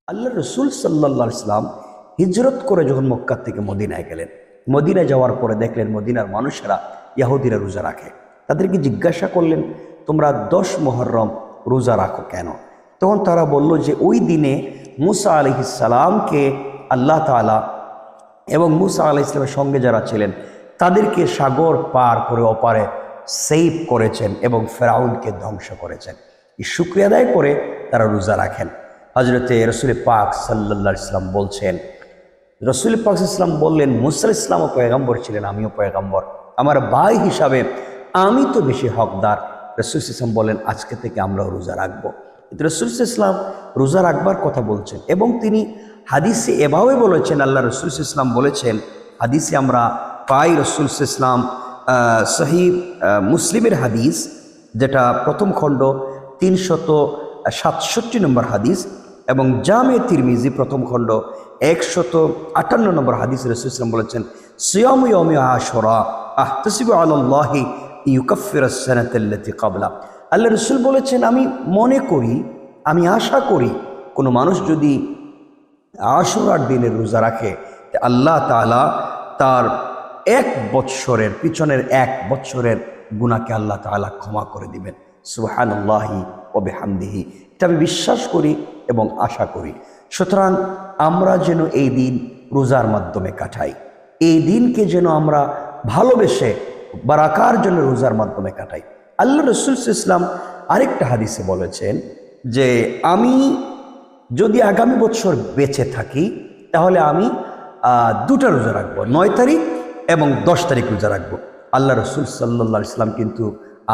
আল্লাহ রসুল সাল্লাল্লাহু আলাইহি সাল্লাম হিজরত করে যখন মক্কা থেকে মদিনায় গেলেন, মদিনায় যাওয়ার পরে দেখলেন মদিনার মানুষেরা ইহুদিরা রোজা রাখে। তাদেরকে জিজ্ঞাসা করলেন, তোমরা 10 মুহররম রোজা রাখো কেন? তখন তারা বলল যে ওই দিনে মুসা আলাইহিস সালামকে আল্লাহ তাআলা এবং মুসা আলাইহিস সালামের সঙ্গে যারা ছিলেন তাদেরকে সাগর পার করে ওপারে সেভ করেছেন এবং ফেরাউনকে ধ্বংস করেছেন। এই শুকরিয়া আদায় করে তারা রোজা রাখেন। হযরতে রসুল পাক সাল্লাল্লাহু আলাইহি সাল্লাম বলছেন, রসুল পাক ইসলাম বললেন, মুসা ইসলামও পয়গম্বর ছিলেন, আমিও পয়গম্বর, আমার ভাই হিসাবে আমি তো বেশি হকদার। রসুল ইসলাম বলেন, আজকে থেকে আমরাও রোজা রাখবো। কিন্তু রসুল ইসলাম রোজা রাখবার কথা বলছেন এবং তিনি হাদিসে এভাবে বলেছেন, আল্লাহ রসুল ইসলাম বলেছেন, হাদিসে আমরা পাই রসুল ইসলাম সহিহ মুসলিমের হাদিস, যেটা প্রথম খণ্ড 367 নম্বর হাদিস, এবং জামে তিরমিজি প্রথম খণ্ড 158 নম্বর হাদিস। রাসূল সাল্লাল্লাহু আলাইহি ওয়াসাল্লাম বলেছেন, সিয়ামু ইয়াউমি আশুরা আহতাসিবু আলাল্লাহি ইউকাফফিরাস সানাতাল্লাতী ক্বাবলা। আল্লাহ রাসূল বলেছেন, আমি মনে করি, আমি আশা করি কোনো মানুষ যদি আশুরার দিনের রোজা রাখে, আল্লাহ তাআলা তার 1 বৎসরের পিছনের 1 বৎসরের গুনাহকে আল্লাহ তাআলা ক্ষমা করে দিবেন। সুবহানাল্লাহি ওয়া বিহামদিহি। এটা আমি বিশ্বাস করি এবং আশা করি। সুতরাং আমরা যেন এই দিন রোজার মাধ্যমে কাটাই, এই দিনকে যেন আমরা ভালোবেসে বা রাখার জন্য রোজার মাধ্যমে কাটাই। আল্লাহ রসুল ইসলাম আরেকটা হাদিসে বলেছেন যে আমি যদি আগামী বছর বেঁচে থাকি তাহলে আমি 2টা রোজা রাখবো, 9 তারিখ এবং 10 তারিখ রোজা রাখবো। আল্লাহ রসুল সাল্লাল্লাহু আলাইহি সাল্লাম কিন্তু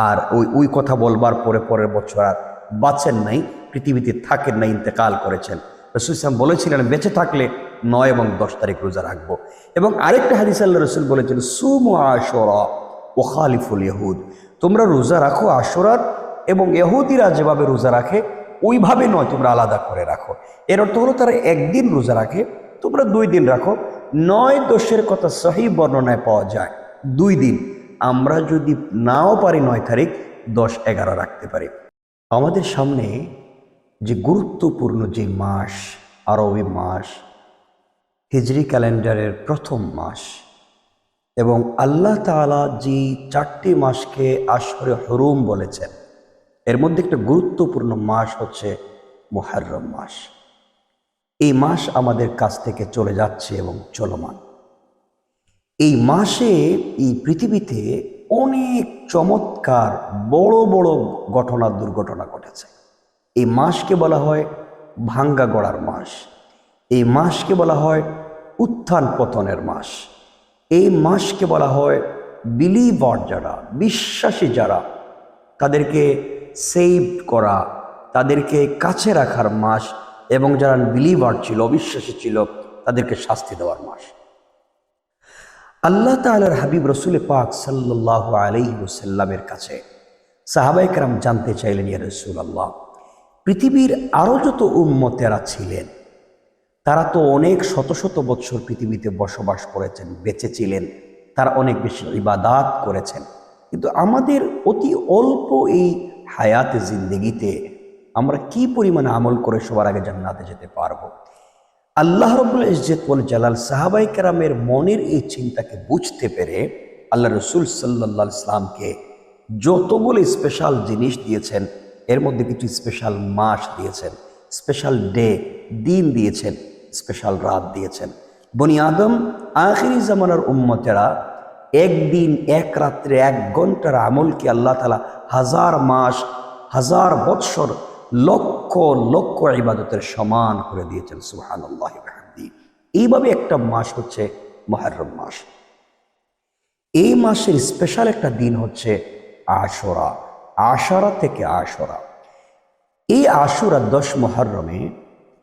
আর ওই কথা বলবার পরের বছর আর বাঁচেন নাই, পৃথিবীতে থাকেন না, ইন্তেকাল করেছেন। রসুল ইসলাম বলেছিলেন, বেঁচে থাকলে 9 এবং 10 তারিখ রোজা রাখবো। এবং আরেকটা হাদিস আল্লাহ রসুল বলেছেন, সুমু আশুরা ওয়া খালিফুল ইহুদ, তোমরা রোজা রাখো আশুরার, এবং ইহুদিরা যেভাবে রোজা রাখে ওইভাবে নয়, তোমরা আলাদা করে রাখো। এর অর্থ হলো তারা একদিন রোজা রাখে, তোমরা 2 দিন রাখো। 9-10-এর কথা সহিহ বর্ণনায় পাওয়া যায় 2 দিন। আমরা যদি নাও পারি 9 তারিখ, 10-11 রাখতে পারি। আমাদের সামনে যে গুরুত্বপূর্ণ যে মাস, আরবি মাস, হিজরি ক্যালেন্ডারের প্রথম মাস, এবং আল্লাহ তাআলা যে 4টি মাসকে আশরে হুরুম বলেছেন, এর মধ্যে একটা গুরুত্বপূর্ণ মাস হচ্ছে মুহররম মাস। এই মাস আমাদের কাছ থেকে চলে যাচ্ছে এবং চলমান। এই মাসে এই পৃথিবীতে অনেক চমৎকার বড় বড় দুর্ঘটনা ঘটেছে। এই মাসকে বলা হয় ভাঙ্গা গড়ার মাস, এই মাসকে বলা হয় উত্থান পতনের মাস, এই মাসকে বলা হয় বিলিভার যারা, বিশ্বাসী যারা, তাদেরকে সেভ করা, তাদেরকে কাছে রাখার মাস, এবং যারা বিলিভার ছিল, অবিশ্বাসী ছিল, তাদেরকে শাস্তি দেওয়ার মাস। আল্লাহ তাআলার হাবিব রসুল পাক সাল্লাল্লাহু আলাইহি ওয়াসাল্লামের কাছে সাহাবায়ে কেরাম জানতে চাইলেন, ইয়া রাসূলুল্লাহ, পৃথিবীর আরও যত উম্মতেরা ছিলেন তারা তো অনেক শত শত বছর পৃথিবীতে বসবাস করেছেন, বেঁচে ছিলেন, তারা অনেক বেশি ইবাদাত করেছেন, কিন্তু আমাদের অতি অল্প এই হায়াতে জিন্দেগিতে আমরা কি পরিমাণে আমল করে সবার আগে জান্নাতে যেতে পারবো? আল্লাহ রাব্বুল ইজ্জত ওয়াল জালাল সাহাবায়ে কেরামের মনের এই চিন্তাকে বুঝতে পেরে আল্লাহ রসুল সাল্লাল্লাহু আলাইহি সাল্লামকে যতগুলো স্পেশাল জিনিস দিয়েছেন, এর মধ্যে কিছু স্পেশাল মাস দিয়েছেন, স্পেশাল ডে, দিন দিয়েছেন, স্পেশাল রাত দিয়েছেন। বনি আদম আখিরি জামানার উম্মতেরা 1 দিন 1 রাত্রে 1 ঘন্টার আমলকে আল্লাহ তাআলা 1000 মাস, 1000 বৎসর, লক্ষ লক্ষ ইবাদতের সমান করে দিয়েছেন। সুবহানাল্লাহি ওয়া বিহামদিহি। এইভাবে একটা মাস হচ্ছে মুহররম মাস। এই মাসের স্পেশাল একটা দিন হচ্ছে আশুরা, আশারা থেকে আশুরা। এই আশুরা 10 মুহররমে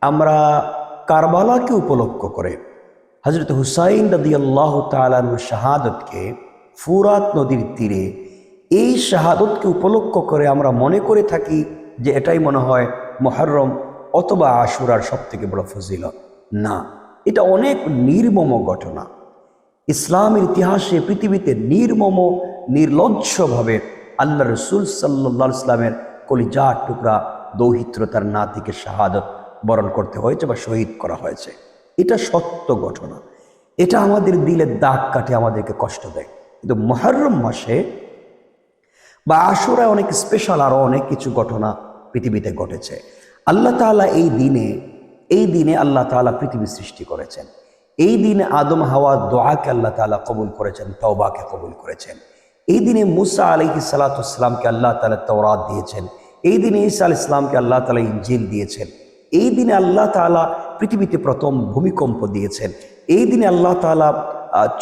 আমরা কারবালাকে উপলক্ষ করে হযরত হুসাইন রাদিয়াল্লাহু তাআলা আনহুর শাহাদাতকে ফুরাত নদীর তীরে, এই শাহাদাতকে উপলক্ষ করে আমরা মনে করে থাকি যে এটাই মনে হয় মুহররম অথবা আশুরার সবথেকে বড় ফজিলত। না, এটা অনেক নির্মম ঘটনা। ইসলামের ইতিহাসে পৃথিবীতে নির্মম নির্লজ্জভাবে আল্লাহ রসুল সাল্লাল্লাহু আলাইহি ওয়াসাল্লামের কলিজার টুকরা দৌহিত্র তার নাতিকে শাহাদত বরণ করতে হয়েছে বা শহীদ করা হয়েছে। এটা সত্য ঘটনা, এটা আমাদের দিলের দাগ কাটে, আমাদেরকে কষ্ট দেয়। কিন্তু মুহররম মাসে বা আশুরায় অনেক স্পেশাল আরও অনেক কিছু ঘটনা পৃথিবীতে ঘটেছে। আল্লাহ তাআলা এই দিনে আল্লাহ তাআলা পৃথিবী সৃষ্টি করেছেন। এই দিনে আদম হাওয়া দোয়াকে আল্লাহ তাআলা কবুল করেছেন, তওবাকে কবুল করেছেন। এই দিনে মুসা আলাইহিস সালাতু ওয়াস সালামকে আল্লাহ তাআলা তাওরাত দিয়েছেন। এই দিনে ঈসা আলাইহিস সালামকে আল্লাহ তাআলা ইনজিল দিয়েছেন। এই দিনে আল্লাহ তাআলা পৃথিবীতে প্রথম ভূমিকম্প দিয়েছেন। এই দিনে আল্লাহ তাআলা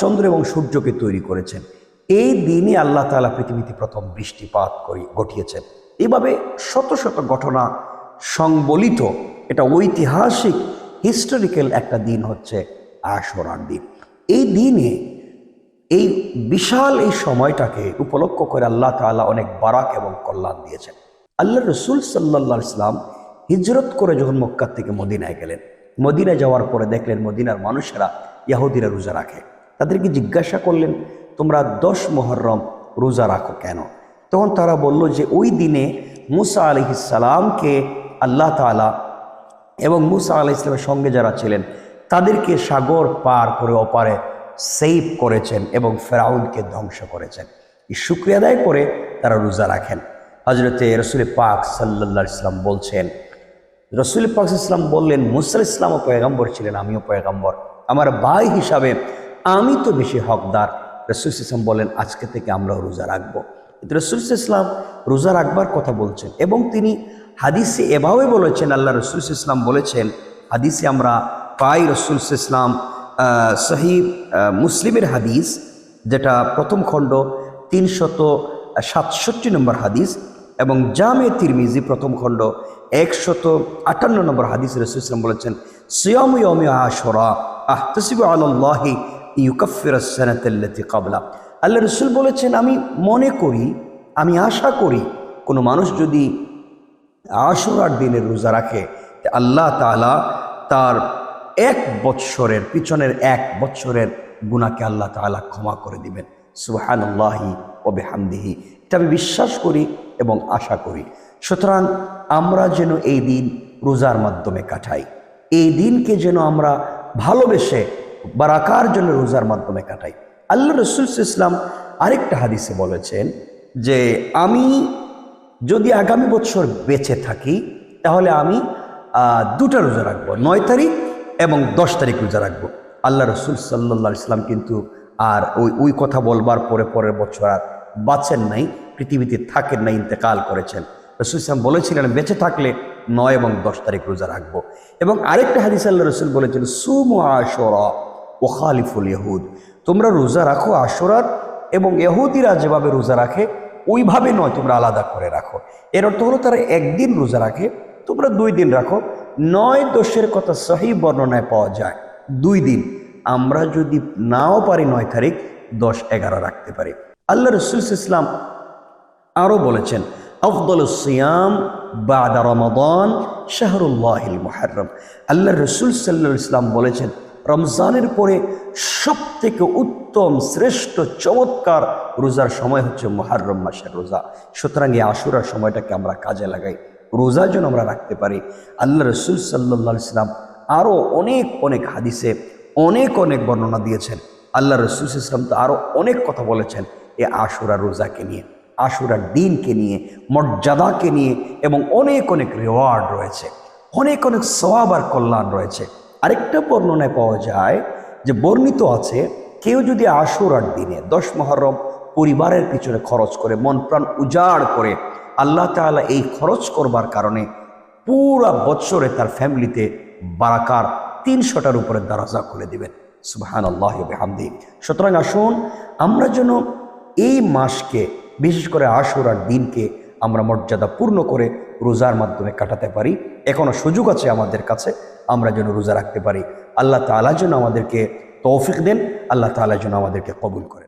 চন্দ্র এবং সূর্যকে তৈরি করেছেন। এই দিনে আল্লাহ তাআলা পৃথিবীতে প্রথম বৃষ্টিপাত ঘটিয়েছেন। এইভাবে শত শত ঘটনা সংবলিত এটা ঐতিহাসিক হিস্টোরিক্যাল একটা দিন হচ্ছে আশুরার দিন। এই দিনে এই বিশাল এই সময়টাকে উপলক্ষ করে আল্লাহ তাআলা অনেক বারাক এবং কল্যাণ দিয়েছেন। আল্লাহ রসুল সাল্লাল্লাহু আলাইহি ওয়াসাল্লাম হিজরত করে যখন মক্কা থেকে মদিনায় গেলেন, মদিনায় যাওয়ার পরে দেখলেন মদিনার মানুষেরা ইহুদিরা রোজা রাখে। তাদেরকে জিজ্ঞাসা করলেন, তোমরা 10 মুহররম রোজা রাখো কেন? তখন তারা বলল যে ওই দিনে মুসা আলাইহিস সালামকে আল্লাহ তাআলা এবং মুসা আলাইহিস সালামের সঙ্গে যারা ছিলেন তাদেরকে সাগর পার করে ওপারে সেভ করেছেন এবং ফেরাউনকে ধ্বংস করেছেন। এই শুকরিয়া আদায় করে তারা রোজা রাখেন। হযরতে রাসূল পাক সাল্লাল্লাহু আলাইহি ওয়াসাল্লাম বলছেন, রাসূল পাক সাল্লাল্লাহু আলাইহি ওয়াসাল্লাম বললেন, মুসা ইসলামও পয়গম্বর ছিলেন, আমিও পয়গম্বর, আমার ভাই হিসাবে আমি তো বেশি হকদার। রাসূল ইসলাম বলেন, আজকে থেকে আমরাও রোজা রাখবো। কিন্তু রাসূল ইসলাম রোজা রাখবার কথা বলছেন এবং তিনি হাদিসে এভাবে বলেছেন, আল্লাহ রাসূল ইসলাম বলেছেন, হাদিসে আমরা পাই রাসূল ইসলাম সহিহ মুসলিমের হাদিস, যেটা প্রথম খণ্ড 367 নম্বর হাদিস এবং জামে তিরমিজি প্রথম খণ্ড 158 নম্বর হাদিস। রাসূল ইসলাম বলেছেন, সিয়ামু ইয়াউমি আশুরা আহতাসিবু আলাল্লাহি ইউকাফিরাস সানাতাল্লাতী ক্বাবলা। আল্লাহ রাসূল বলেছেন, আমি মনে করি, আমি আশা করি কোনো মানুষ যদি আশুরার দিনের রোজা রাখে আল্লাহ তাআলা তার 1 বৎসরের পিছনের 1 বৎসরের গুনাহকে আল্লাহ তাআলা ক্ষমা করে দিবেন। সুবহানাল্লাহি ওয়া বিহামদিহি। এটা আমি বিশ্বাস করি এবং আশা করি। সুতরাং আমরা যেন এই দিন রোজার মাধ্যমে কাটাই, এই দিনকে যেন আমরা ভালোবেসে বারাকার জন্য রোজার মাধ্যমে কাটাই। আল্লাহ রাসূল ইসলাম আরেকটা হাদিসে বলেছেন যে আমি যদি আগামী বছর বেঁচে থাকি তাহলে আমি 2টা রোজা রাখবো, 9 তারিখ এবং 10 তারিখ রোজা রাখবো। আল্লাহ রাসূল সাল্লাল্লাহু আলাইহি ওয়াসাল্লাম কিন্তু আর ওই কথা বলবার পরের বছর আর বাঁচেন নাই, পৃথিবীতে থাকেন না, ইন্তেকাল করেছেন। রাসূল ইসলাম বলেছিলেন, বেঁচে থাকলে 9 এবং 10 তারিখ রোজা রাখবো। এবং আরেকটা হাদিস আল্লাহ রাসূল বলেছেন, সুমু আশুরা ওয়া খালিফুল ইহুদ, তোমরা রোজা রাখো আশুরার এবং ইহুদিরা যেভাবে রোজা রাখে ওইভাবে নয়, তোমরা আলাদা করে রাখো। এর অর্থ হলো তারা একদিন রোজা রাখে, তোমরা 2 দিন রাখো। 9-10 কথা সহিহ বর্ণনায় পাওয়া যায় 2 দিন। আমরা যদি নাও পারি 9 তারিখ, 10-11 রাখতে পারি। আল্লাহ রাসূল ইসলাম আরও বলেছেন, আফদালুস সিয়াম বাদা রমাদান শাহরুল্লাহিল মুহররম। আল্লাহ রাসূল সাল্লাল্লাহু আলাইহি ওয়াসাল্লাম বলেছেন, রমজানের পরে সবথেকে উত্তম শ্রেষ্ঠ চমৎকার রোজার সময় হচ্ছে মুহররম মাসের রোজা। সুতরাং এই আশুরার সময়টাকে আমরা কাজে লাগাই, রোজা যেন আমরা রাখতে পারি। আল্লাহ রাসূল সাল্লাল্লাহু আলাইহি ওয়াসাল্লাম আরও অনেক হাদিসে অনেক বর্ণনা দিয়েছেন। আল্লাহ রাসূল ইসলাম তো আরও অনেক কথা বলেছেন এই আশুরা রোজাকে নিয়ে, আশুরার দিনকে নিয়ে, মর্যাদাকে নিয়ে, এবং অনেক রিওয়ার্ড রয়েছে, অনেক সওয়াব আর কল্যাণ রয়েছে। আরেকটা বর্ণনায় পাওয়া যায় যে বর্ণিত আছে, কেউ যদি আশুরার দিনে 10 মুহররম পরিবারের পিছনে খরচ করে, মন প্রাণ উজাড় করে, আল্লাহ তাআলা এই খরচ করবার কারণে পুরা বছরে তার ফ্যামিলিতে বারাকার 300টার উপরে দরজা খুলে দিবেন। সুবহানাল্লাহি ওয়া বিহামদিহি। সুতরাং আসুন আমরা যেন এই মাসকে, বিশেষ করে আশুরার দিনকে আমরা মর্যাদা পূর্ণ করে রোজার মাধ্যমে কাটাতে পারি। এখনো সুযোগ আছে আমাদের কাছে, আমরা যেন রোজা রাখতে পারি। আল্লাহ তাআলা যেন আমাদেরকে তৌফিক দেন, আল্লাহ তাআলা যেন আমাদেরকে কবুল করেন।